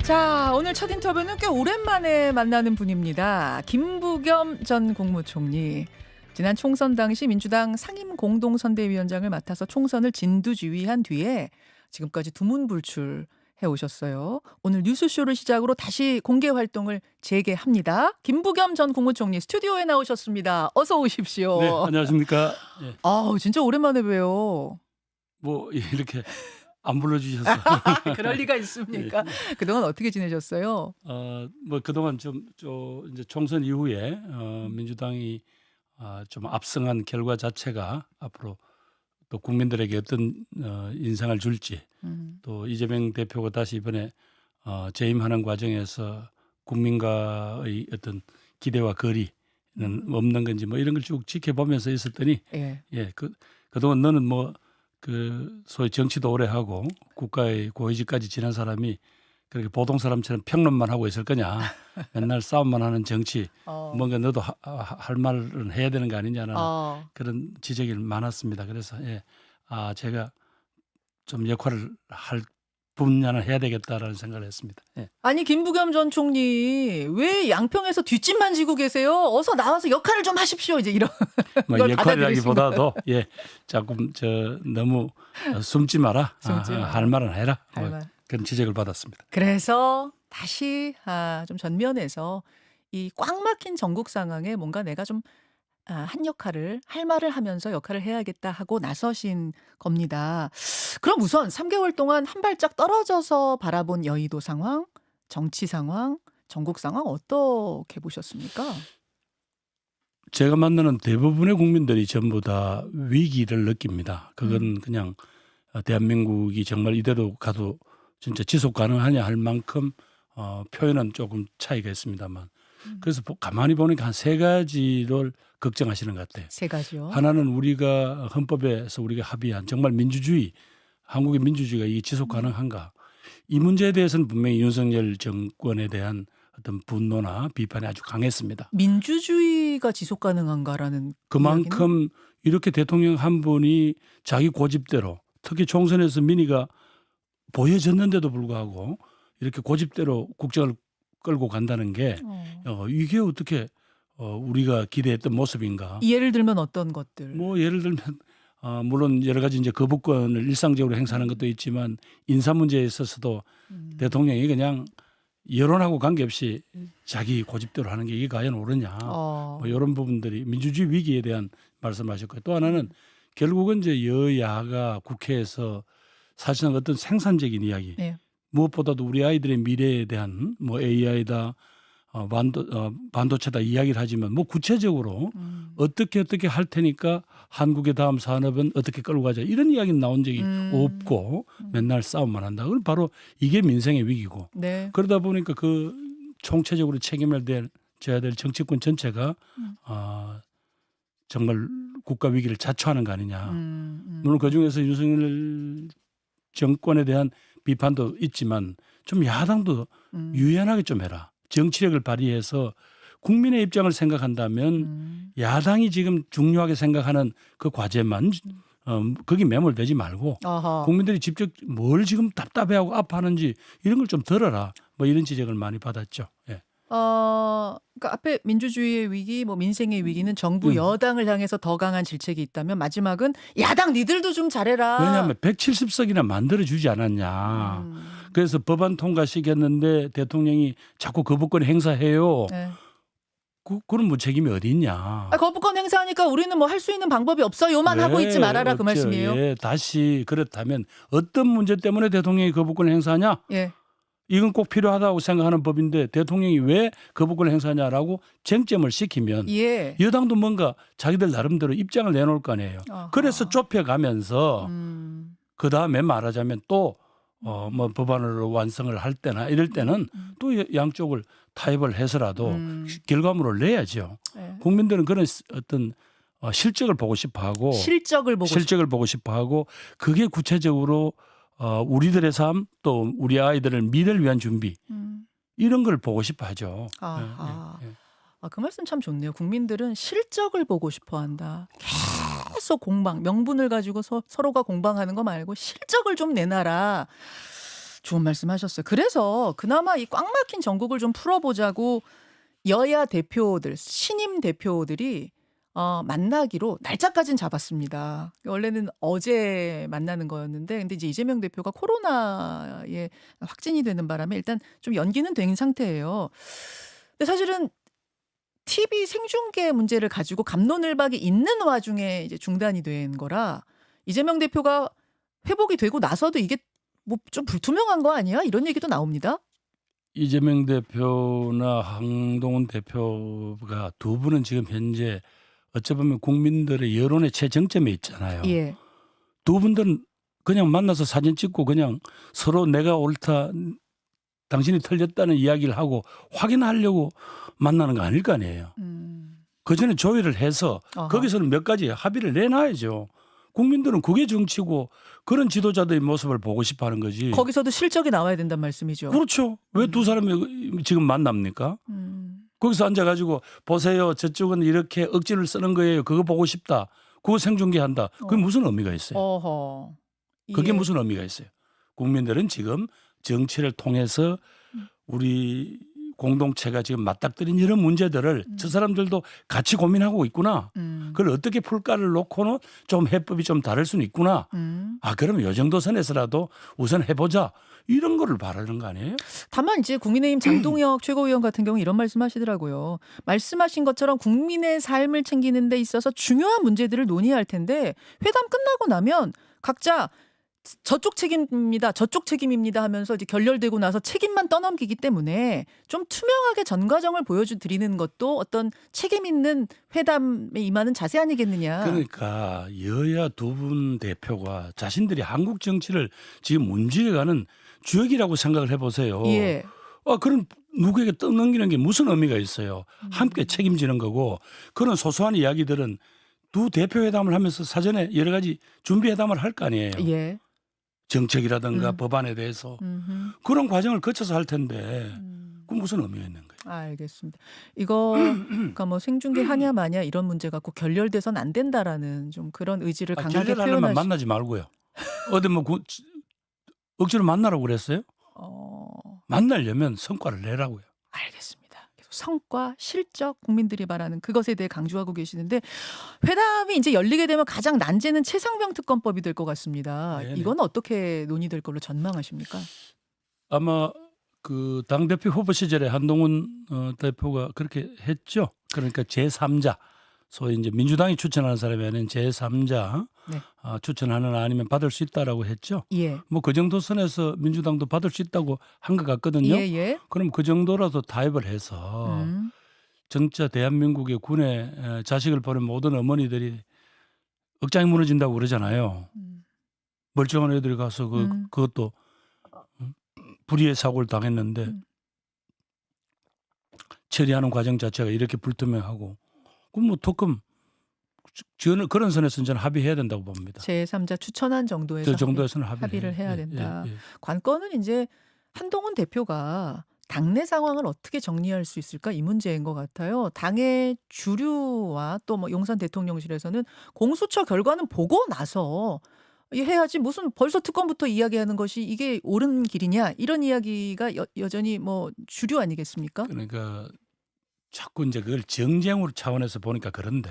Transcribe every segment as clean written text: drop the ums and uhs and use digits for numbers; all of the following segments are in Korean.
자, 오늘 첫 인터뷰는 꽤 오랜만에 만나는 분입니다. 김부겸 전 국무총리. 지난 총선 당시 민주당 상임공동선대위원장을 맡아서 총선을 진두지휘한 뒤에 지금까지 두문불출해 오셨어요. 오늘 뉴스쇼를 시작으로 다시 공개 활동을 재개합니다. 김부겸 전 국무총리 스튜디오에 나오셨습니다. 어서 오십시오. 네, 안녕하십니까. 예. 아우, 진짜 오랜만에 봬요. 뭐 이렇게 안 불러주셔서 그럴 리가 있습니까? 그동안 어떻게 지내셨어요? 뭐 그동안 좀 이제 총선 이후에 민주당이 좀 압승한 결과 자체가 앞으로 또 국민들에게 어떤 인상을 줄지, 또 이재명 대표가 다시 이번에 재임하는 과정에서 국민과의 어떤 기대와 거리는 없는 건지 뭐 이런 걸 쭉 지켜보면서 있었더니 예. 그동안 너는 뭐 그 소위 정치도 오래 하고 국가의 고위직까지 지난 사람이 그렇게 보통 사람처럼 평론만 하고 있을 거냐, 맨날 싸움만 하는 정치, 뭔가 너도 할 말은 해야 되는 거 아니냐는 그런 지적이 많았습니다. 그래서 제가 좀 역할을 할 분야는 해야 되겠다라는 생각을 했습니다. 예. 아니, 김부겸 전 총리 왜 양평에서 뒷짐만 지고 계세요? 어서 나와서 역할을 좀 하십시오. 이제 이런 뭐 걸 역할이라기보다도 조금 너무 숨지 마라. 숨지 마라. 할 말은 해라. 할 뭐 말. 그런 지적을 받았습니다. 그래서 다시 좀 전면에서 이 꽉 막힌 전국 상황에 뭔가 내가 좀 한 역할을 할 말을 하면서 역할을 해야겠다 하고 나서신 겁니다. 그럼 우선 3개월 동안 한 발짝 떨어져서 바라본 여의도 상황, 정치 상황, 전국 상황 어떻게 보셨습니까? 제가 만나는 대부분의 국민들이 전부 다 위기를 느낍니다. 그건 그냥 대한민국이 정말 이대로 가도 진짜 지속 가능하냐 할 만큼 표현은 조금 차이가 있습니다만, 그래서 가만히 보니까 한 세 가지를 걱정하시는 것 같아요. 세 가지요. 하나는 우리가 헌법에서 우리가 합의한 정말 민주주의, 한국의 민주주의가 이게 지속 가능한가? 이 문제에 대해서는 분명히 윤석열 정권에 대한 어떤 분노나 비판이 아주 강했습니다. 민주주의가 지속 가능한가라는 그만큼 이야기는? 이렇게 대통령 한 분이 자기 고집대로, 특히 총선에서 민의가 보여졌는데도 불구하고 이렇게 고집대로 국정을 끌고 간다는 게 이게 어떻게 우리가 기대했던 모습인가? 예를 들면 어떤 것들? 뭐 예를 들면 물론 여러 가지 이제 거부권을 일상적으로 행사하는 것도 있지만 인사 문제에 있어서도 대통령이 그냥 여론하고 관계없이 자기 고집대로 하는 게 이게 과연 옳으냐? 뭐 이런 부분들이 민주주의 위기에 대한 말씀하셨고요. 또 하나는 결국은 이제 여야가 국회에서 사실상 어떤 생산적인 이야기, 네. 무엇보다도 우리 아이들의 미래에 대한 뭐 AI다, 반도체다 이야기를 하지만 뭐 구체적으로 어떻게 할 테니까 한국의 다음 산업은 어떻게 끌고 가자 이런 이야기는 나온 적이 없고 맨날 싸움만 한다. 그건 바로 이게 민생의 위기고. 네. 그러다 보니까 그 총체적으로 책임을 져야 될 정치권 전체가 정말 국가 위기를 자초하는 거 아니냐. 물론 그중에서 윤석열 정권에 대한 비판도 있지만 좀 야당도 유연하게 좀 해라. 정치력을 발휘해서 국민의 입장을 생각한다면 야당이 지금 중요하게 생각하는 그 과제만 거기 매몰되지 말고 국민들이 직접 뭘 지금 답답해하고 아파하는지 이런 걸 좀 들어라. 뭐 이런 지적을 많이 받았죠. 예. 그러니까 앞에 민주주의의 위기, 뭐 민생의 위기는 정부 여당을 향해서 더 강한 질책이 있다면 마지막은 야당 니들도 좀 잘해라. 왜냐하면 170석이나 만들어주지 않았냐. 그래서 법안 통과시켰는데 대통령이 자꾸 거부권 행사해요. 네. 그런 무책임이 어디 있냐. 거부권 행사하니까 우리는 뭐 할 수 있는 방법이 없어요만 하고 있지 말아라 그 말씀이에요. 예, 다시 그렇다면 어떤 문제 때문에 대통령이 거부권을 행사하냐? 예. 이건 꼭 필요하다고 생각하는 법인데 대통령이 왜 거부권을 행사하냐라고 쟁점을 시키면 예. 여당도 뭔가 자기들 나름대로 입장을 내놓을 거 아니에요. 그래서 좁혀가면서 그다음에 말하자면 또 뭐 법안으로 완성을 할 때나 이럴 때는 또 양쪽을 타협을 해서라도 결과물을 내야죠. 예. 국민들은 그런 어떤 실적을 보고 싶어하고 실적을 보고 싶어하고 그게 구체적으로 우리들의 삶 또 우리 아이들을 미래를 위한 준비 이런 걸 보고 싶어하죠. 그 말씀 참 좋네요. 국민들은 실적을 보고 싶어한다. 계속 공방, 명분을 가지고 서로가 공방하는 거 말고 실적을 좀 내놔라. 좋은 말씀하셨어요. 그래서 그나마 이 꽉 막힌 전국을 좀 풀어보자고 여야 대표들, 신임 대표들이 만나기로 날짜까지는 잡았습니다. 원래는 어제 만나는 거였는데, 근데 이제 이재명 대표가 코로나에 확진이 되는 바람에 일단 좀 연기는 된 상태예요. 근데 사실은 TV 생중계 문제를 가지고 갑론을박이 있는 와중에 이제 중단이 된 거라 이재명 대표가 회복이 되고 나서도 이게 뭐 좀 불투명한 거 아니야? 이런 얘기도 나옵니다. 이재명 대표나 한동훈 대표가 두 분은 지금 현재 어찌 보면 국민들의 여론의 최정점에 있잖아요. 예. 두 분들은 그냥 만나서 사진 찍고 그냥 서로 내가 옳다, 당신이 틀렸다는 이야기를 하고 확인하려고 만나는 거 아닐 거 아니에요. 그 전에 조율을 해서 어허. 거기서는 몇 가지 합의를 내놔야죠. 국민들은 그게 정치고 그런 지도자들의 모습을 보고 싶어 하는 거지. 거기서도 실적이 나와야 된단 말씀이죠. 그렇죠. 왜 두 사람이 지금 만납니까? 거기서 앉아가지고 보세요. 저쪽은 이렇게 억지를 쓰는 거예요. 그거 보고 싶다. 그거 생중계한다. 그게 무슨 의미가 있어요? 어허. 그게 예. 무슨 의미가 있어요? 국민들은 지금 정치를 통해서 우리 공동체가 지금 맞닥뜨린 이런 문제들을 저 사람들도 같이 고민하고 있구나. 그걸 어떻게 풀까를 놓고는 좀 해법이 좀 다를 수는 있구나. 그러면 요 정도 선에서라도 우선 해보자. 이런 거를 바라는 거 아니에요? 다만 이제 국민의힘 장동혁 최고위원 같은 경우 이런 말씀하시더라고요. 말씀하신 것처럼 국민의 삶을 챙기는 데 있어서 중요한 문제들을 논의할 텐데 회담 끝나고 나면 각자 저쪽 책임입니다. 저쪽 책임입니다 하면서 이제 결렬되고 나서 책임만 떠넘기기 때문에 좀 투명하게 전 과정을 보여드리는 것도 어떤 책임 있는 회담에 임하는 자세 아니겠느냐. 그러니까 여야 두 분 대표가 자신들이 한국 정치를 지금 움직여가는 주역이라고 생각을 해보세요. 예. 그럼 누구에게 떠넘기는 게 무슨 의미가 있어요. 함께 책임지는 거고 그런 소소한 이야기들은 두 대표 회담을 하면서 사전에 여러 가지 준비 회담을 할 거 아니에요. 예. 정책이라든가 법안에 대해서 그런 과정을 거쳐서 할 텐데 그 무슨 의미가 있는 거예요? 알겠습니다. 이거 그러니까 뭐 생중계 하냐 마냐 이런 문제 갖고 결렬돼선 안 된다라는 좀 그런 의지를 강하게 결렬하려면 표현하시. 만나지 말고요. 어디 뭐 억지로 만나라고 그랬어요? 만나려면 성과를 내라고요. 알겠습니다. 계속 성과, 실적, 국민들이 바라는 그것에 대해 강조하고 계시는데 회담이 이제 열리게 되면 가장 난제는 최상병 특검법이 될 것 같습니다. 네네. 이건 어떻게 논의될 걸로 전망하십니까? 아마 그 당대표 후보 시절에 한동훈 대표가 그렇게 했죠. 그러니까 제3자, 소위 이제 민주당이 추천하는 사람이 아닌 제3자 네. 추천하는 아니면 받을 수 있다라고 했죠. 예. 뭐 그 정도 선에서 민주당도 받을 수 있다고 한 것 같거든요. 예. 그럼 그 정도라도 타협을 해서 진짜 대한민국의 군에 자식을 보낸 모든 어머니들이 억장이 무너진다고 그러잖아요. 멀쩡한 애들이 가서 그것도 불의의 사고를 당했는데 처리하는 과정 자체가 이렇게 불투명하고 그럼 뭐 특검 저는 그런 선에서는 저는 합의해야 된다고 봅니다. 제3자 추천한 정도에서 저 정도에서는 합의를 해야 예, 된다. 예, 예. 관건은 이제 한동훈 대표가 당내 상황을 어떻게 정리할 수 있을까 이 문제인 것 같아요. 당의 주류와 또 뭐 용산 대통령실에서는 공수처 결과는 보고 나서 해야지 무슨 벌써 특검부터 이야기하는 것이 이게 옳은 길이냐 이런 이야기가 여전히 뭐 주류 아니겠습니까? 그러니까 자꾸 이제 그걸 정쟁으로 차원에서 보니까 그런데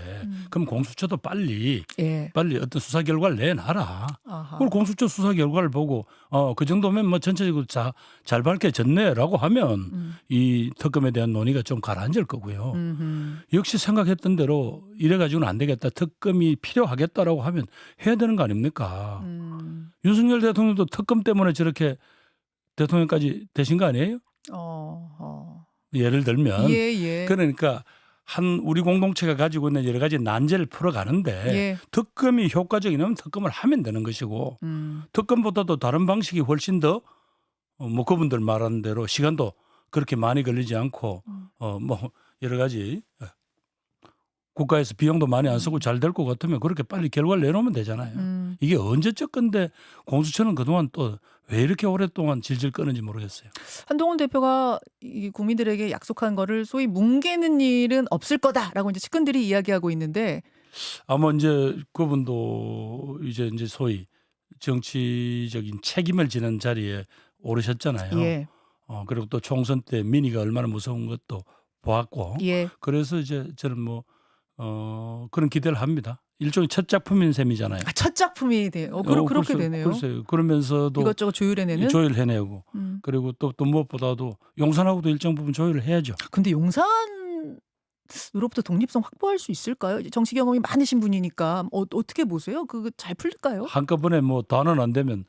그럼 공수처도 빨리 예. 어떤 수사 결과를 내놔라. 아하. 그걸 공수처 수사 결과를 보고 그 정도면 뭐 전체적으로 잘 밝혀졌네라고 하면 이 특검에 대한 논의가 좀 가라앉을 거고요. 역시 생각했던 대로 이래가지고는 안 되겠다. 특검이 필요하겠다라고 하면 해야 되는 거 아닙니까? 윤석열 대통령도 특검 때문에 저렇게 대통령까지 되신 거 아니에요? 예를 들면 예. 그러니까 우리 공동체가 가지고 있는 여러 가지 난제를 풀어가는데 예. 특검이 효과적이면 특검을 하면 되는 것이고 특검보다도 다른 방식이 훨씬 더 뭐 그분들 말하는 대로 시간도 그렇게 많이 걸리지 않고 뭐 여러 가지 국가에서 비용도 많이 안 쓰고 잘 될 것 같으면 그렇게 빨리 결과를 내놓으면 되잖아요. 이게 언제적 건데 공수처는 그동안 또 왜 이렇게 오랫동안 질질 끄는지 모르겠어요. 한동훈 대표가 이 국민들에게 약속한 거를 소위 뭉개는 일은 없을 거다라고 이제 측근들이 이야기하고 있는데 아마 이제 그분도 이제 소위 정치적인 책임을 지는 자리에 오르셨잖아요. 예. 그리고 또 총선 때 민의가 얼마나 무서운 것도 보았고 예. 그래서 이제 저는 뭐 그런 기대를 합니다. 일종의 첫 작품인 셈이잖아요. 첫 작품이 돼요. 그렇게 되네요. 글쎄요. 그러면서도 이것저것 조율해내는. 조율해내고 그리고 또 무엇보다도 용산하고도 일정 부분 조율을 해야죠. 근데 용산으로부터 독립성 확보할 수 있을까요? 정치 경험이 많으신 분이니까 어떻게 보세요? 그거 잘 풀릴까요? 한꺼번에 뭐 단언 안 되면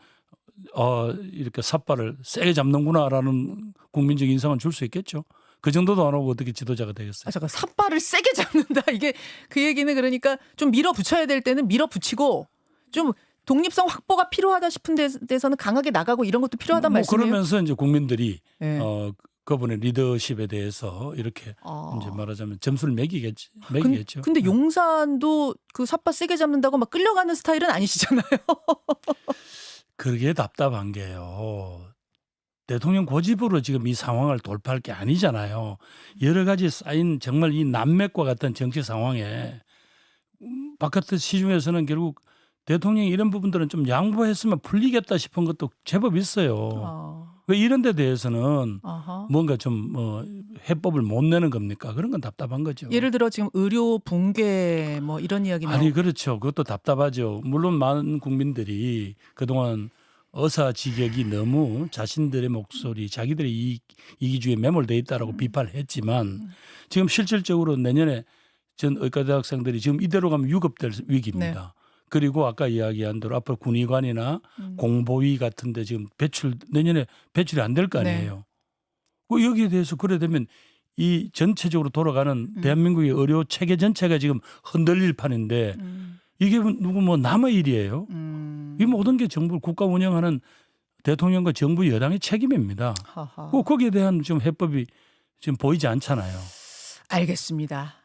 이렇게 삿발을 세게 잡는구나라는 국민적 인상은 줄 수 있겠죠. 그 정도도 안 하고 어떻게 지도자가 되겠어요? 잠깐 삿발을 세게 잡는다. 이게 그 얘기는 그러니까 좀 밀어붙여야 될 때는 밀어붙이고 좀 독립성 확보가 필요하다 싶은 데서는 강하게 나가고 이런 것도 필요하단 말씀이에요. 그러면서 이제 국민들이 네. 그분의 리더십에 대해서 이렇게 이제 말하자면 점수를 매기겠죠. 근데 용산도 그 삿발 세게 잡는다고 막 끌려가는 스타일은 아니시잖아요. 그게 답답한 게요. 대통령 고집으로 지금 이 상황을 돌파할 게 아니잖아요. 여러 가지 쌓인 정말 이 난맥과 같은 정치 상황에 바깥의 시중에서는 결국 대통령이 이런 부분들은 좀 양보했으면 풀리겠다 싶은 것도 제법 있어요. 왜 이런 데 대해서는 뭔가 좀 해법을 못 내는 겁니까? 그런 건 답답한 거죠. 예를 들어 지금 의료 붕괴 뭐 이런 이야기 아니 그렇죠. 그것도 답답하죠. 물론 많은 국민들이 그동안 어사지격이 너무 자신들의 목소리, 자기들의 이기주의에 매몰돼 있다라고 비판을 했지만 지금 실질적으로 내년에 전 의과대 학생들이 지금 이대로 가면 유급될 위기입니다. 네. 그리고 아까 이야기한 대로 앞으로 군의관이나 공보위 같은 데 지금 내년에 배출이 안 될 거 아니에요. 네. 여기에 대해서 그래 되면 이 전체적으로 돌아가는 대한민국의 의료 체계 전체가 지금 흔들릴 판인데 이게 누구 뭐 남의 일이에요. 이 모든 게 정부 국가 운영하는 대통령과 정부 여당의 책임입니다. 거기에 대한 좀 해법이 지금 보이지 않잖아요. 알겠습니다.